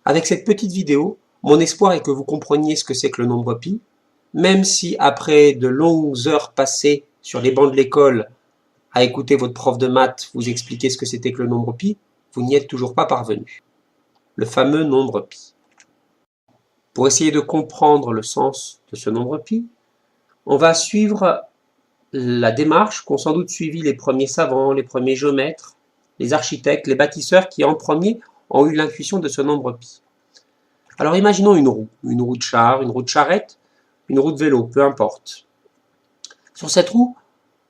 Avec cette petite vidéo, mon espoir est que vous compreniez ce que c'est que le nombre pi, même si après de longues heures passées sur les bancs de l'école à écouter votre prof de maths vous expliquer ce que c'était que le nombre pi, vous n'y êtes toujours pas parvenu. Le fameux nombre pi. Pour essayer de comprendre le sens de ce nombre pi, on va suivre la démarche qu'ont sans doute suivi les premiers savants, les premiers géomètres, les architectes, les bâtisseurs qui en premier ont eu l'intuition de ce nombre pi. Alors imaginons une roue de char, une roue de charrette, une roue de vélo, peu importe. Sur cette roue,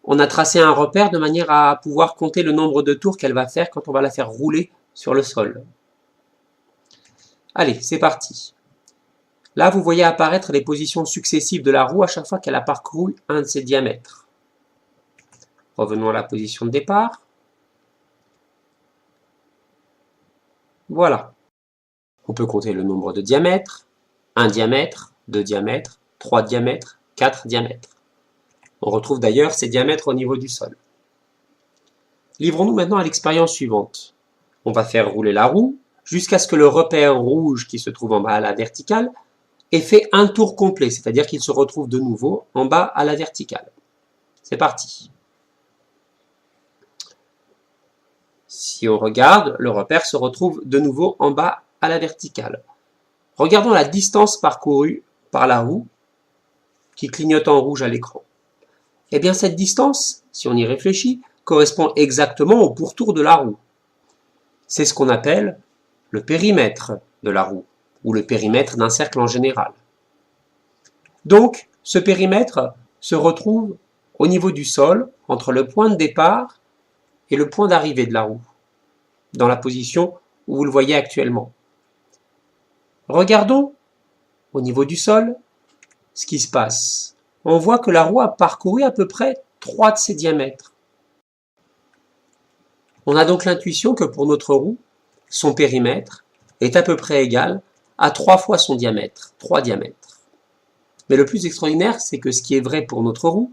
on a tracé un repère de manière à pouvoir compter le nombre de tours qu'elle va faire quand on va la faire rouler sur le sol. Allez, c'est parti. Là, vous voyez apparaître les positions successives de la roue à chaque fois qu'elle a parcouru un de ses diamètres. Revenons à la position de départ. Voilà. On peut compter le nombre de diamètres, 1 diamètre, 2 diamètres, 3 diamètres, 4 diamètres. On retrouve d'ailleurs ces diamètres au niveau du sol. Livrons-nous maintenant à l'expérience suivante. On va faire rouler la roue jusqu'à ce que le repère rouge qui se trouve en bas à la verticale ait fait un tour complet, c'est-à-dire qu'il se retrouve de nouveau en bas à la verticale. C'est parti. Si on regarde, le repère se retrouve de nouveau en bas à la verticale. Regardons la distance parcourue par la roue qui clignote en rouge à l'écran. Eh bien, cette distance, si on y réfléchit, correspond exactement au pourtour de la roue. C'est ce qu'on appelle le périmètre de la roue, ou le périmètre d'un cercle en général. Donc, ce périmètre se retrouve au niveau du sol, entre le point de départ et le point d'arrivée de la roue, dans la position où vous le voyez actuellement. Regardons, au niveau du sol, ce qui se passe. On voit que la roue a parcouru à peu près 3 de ses diamètres. On a donc l'intuition que pour notre roue, son périmètre est à peu près égal à 3 fois son diamètre, 3 diamètres. Mais le plus extraordinaire, c'est que ce qui est vrai pour notre roue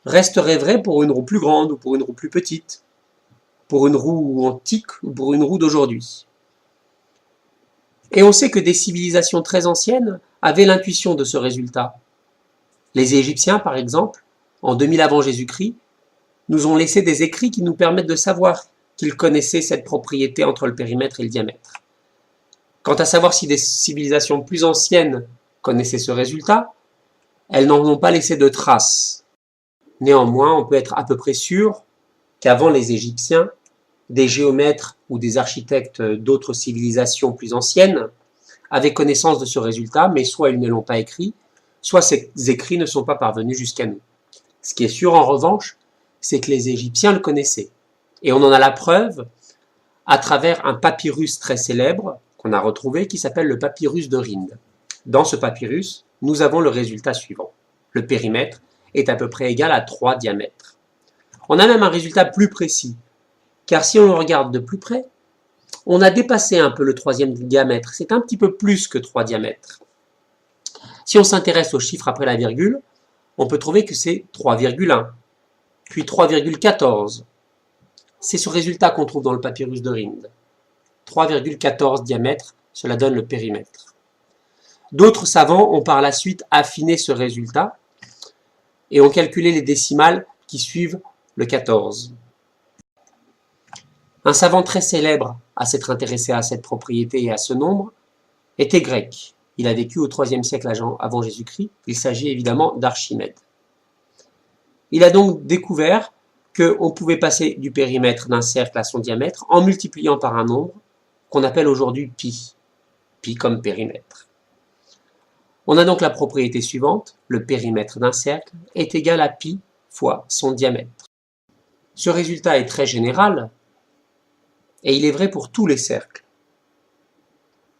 resterait vrai pour une roue plus grande ou pour une roue plus petite, pour une roue antique ou pour une roue d'aujourd'hui. Et on sait que des civilisations très anciennes avaient l'intuition de ce résultat. Les Égyptiens, par exemple, en 2000 avant Jésus-Christ, nous ont laissé des écrits qui nous permettent de savoir qu'ils connaissaient cette propriété entre le périmètre et le diamètre. Quant à savoir si des civilisations plus anciennes connaissaient ce résultat, elles n'en ont pas laissé de traces. Néanmoins, on peut être à peu près sûr qu'avant les Égyptiens, des géomètres ou des architectes d'autres civilisations plus anciennes avaient connaissance de ce résultat, mais soit ils ne l'ont pas écrit, soit ces écrits ne sont pas parvenus jusqu'à nous. Ce qui est sûr en revanche, c'est que les Égyptiens le connaissaient. Et on en a la preuve à travers un papyrus très célèbre qu'on a retrouvé qui s'appelle le papyrus de Rhind. Dans ce papyrus, nous avons le résultat suivant. Le périmètre est à peu près égal à 3 diamètres. On a même un résultat plus précis, car si on le regarde de plus près, on a dépassé un peu le 3e diamètre. C'est un petit peu plus que 3 diamètres. Si on s'intéresse aux chiffres après la virgule, on peut trouver que c'est 3,1, puis 3,14. C'est ce résultat qu'on trouve dans le papyrus de Rhind. 3,14 diamètres, cela donne le périmètre. D'autres savants ont par la suite affiné ce résultat et ont calculé les décimales qui suivent le 14. Un savant très célèbre à s'être intéressé à cette propriété et à ce nombre était grec. Il a vécu au IIIe siècle avant Jésus-Christ. Il s'agit évidemment d'Archimède. Il a donc découvert qu'on pouvait passer du périmètre d'un cercle à son diamètre en multipliant par un nombre qu'on appelle aujourd'hui pi. Pi comme périmètre. On a donc la propriété suivante, le périmètre d'un cercle est égal à pi fois son diamètre. Ce résultat est très général et il est vrai pour tous les cercles,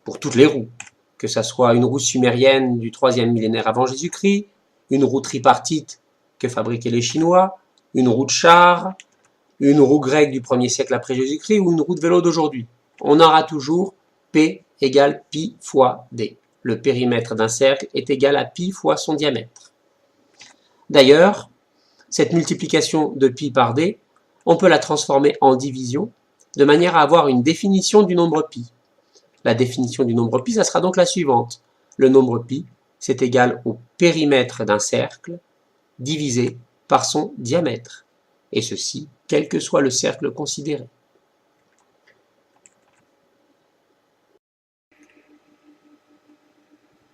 pour toutes les roues, que ce soit une roue sumérienne du 3e millénaire avant Jésus-Christ, une roue tripartite que fabriquaient les Chinois, une roue de char, une roue grecque du 1er siècle après Jésus-Christ ou une roue de vélo d'aujourd'hui. On aura toujours P égale pi fois D. Le périmètre d'un cercle est égal à pi fois son diamètre. D'ailleurs, cette multiplication de pi par D, on peut la transformer en division de manière à avoir une définition du nombre pi. La définition du nombre pi, ça sera donc la suivante. Le nombre pi, c'est égal au périmètre d'un cercle divisé par son diamètre, et ceci, quel que soit le cercle considéré.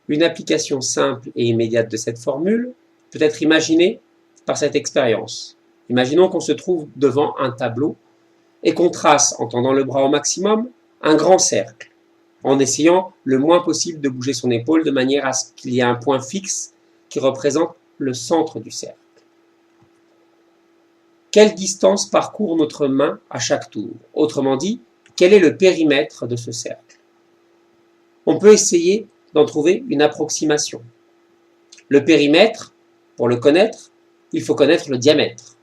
Une application simple et immédiate de cette formule peut être imaginée par cette expérience. Imaginons qu'on se trouve devant un tableau et qu'on trace, en tendant le bras au maximum, un grand cercle, en essayant le moins possible de bouger son épaule de manière à ce qu'il y ait un point fixe qui représente le centre du cercle. Quelle distance parcourt notre main à chaque tour? Autrement dit, quel est le périmètre de ce cercle? On peut essayer d'en trouver une approximation. Le périmètre, pour le connaître, il faut connaître le diamètre.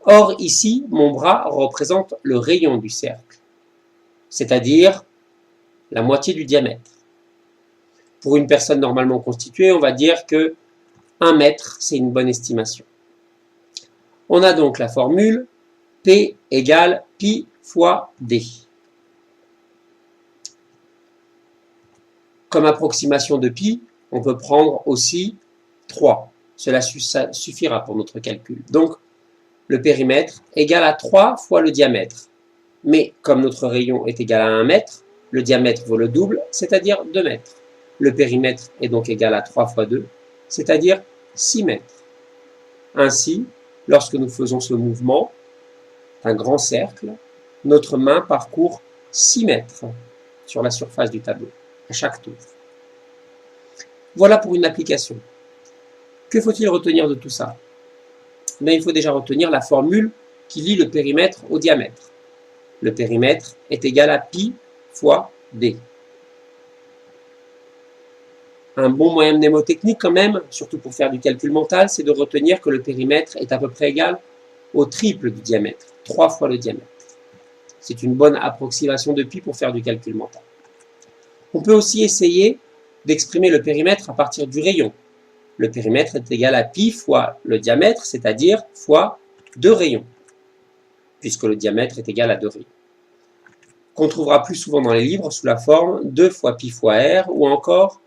Or, ici, mon bras représente le rayon du cercle, c'est-à-dire la moitié du diamètre. Pour une personne normalement constituée, on va dire que 1 mètre, c'est une bonne estimation. On a donc la formule P égale pi fois D. Comme approximation de pi, on peut prendre aussi 3. Cela suffira pour notre calcul. Donc, le périmètre égale à 3 fois le diamètre. Mais comme notre rayon est égal à 1 mètre, le diamètre vaut le double, c'est-à-dire 2 mètres. Le périmètre est donc égal à 3 fois 2, c'est-à-dire 6 mètres. Ainsi, lorsque nous faisons ce mouvement, un grand cercle, notre main parcourt 6 mètres sur la surface du tableau, à chaque tour. Voilà pour une application. Que faut-il retenir de tout ça? Il faut déjà retenir la formule qui lie le périmètre au diamètre. Le périmètre est égal à pi fois d. Un bon moyen mnémotechnique quand même, surtout pour faire du calcul mental, c'est de retenir que le périmètre est à peu près égal au triple du diamètre, 3 fois le diamètre. C'est une bonne approximation de pi pour faire du calcul mental. On peut aussi essayer d'exprimer le périmètre à partir du rayon. Le périmètre est égal à pi fois le diamètre, c'est-à-dire fois 2 rayons, puisque le diamètre est égal à 2 rayons. Qu'on trouvera plus souvent dans les livres sous la forme 2 fois pi fois r, ou encore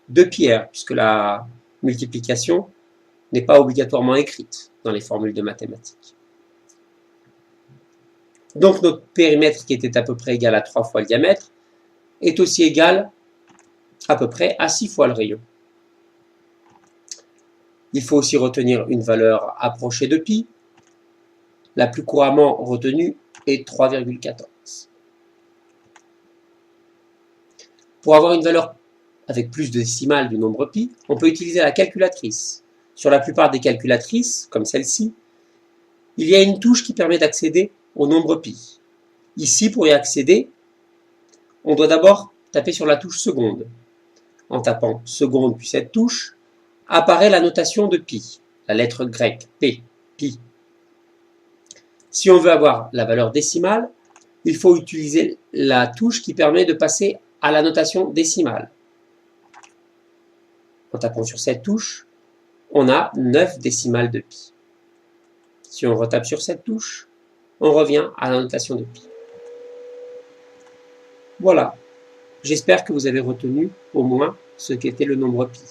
2 pi r, puisque la multiplication n'est pas obligatoirement écrite dans les formules de mathématiques. Donc notre périmètre, qui était à peu près égal à 3 fois le diamètre, est aussi égal à peu près à 6 fois le rayon. Il faut aussi retenir une valeur approchée de pi. La plus couramment retenue est 3,14. Pour avoir une valeur avec plus de décimales du nombre pi, on peut utiliser la calculatrice. Sur la plupart des calculatrices, comme celle-ci, il y a une touche qui permet d'accéder au nombre pi. Ici, pour y accéder, on doit d'abord taper sur la touche seconde. En tapant seconde puis cette touche, apparaît la notation de pi, la lettre grecque P, pi. Si on veut avoir la valeur décimale, il faut utiliser la touche qui permet de passer à la notation décimale. En tapant sur cette touche, on a 9 décimales de pi. Si on retape sur cette touche, on revient à la notation de pi. Voilà, j'espère que vous avez retenu au moins ce qu'était le nombre pi.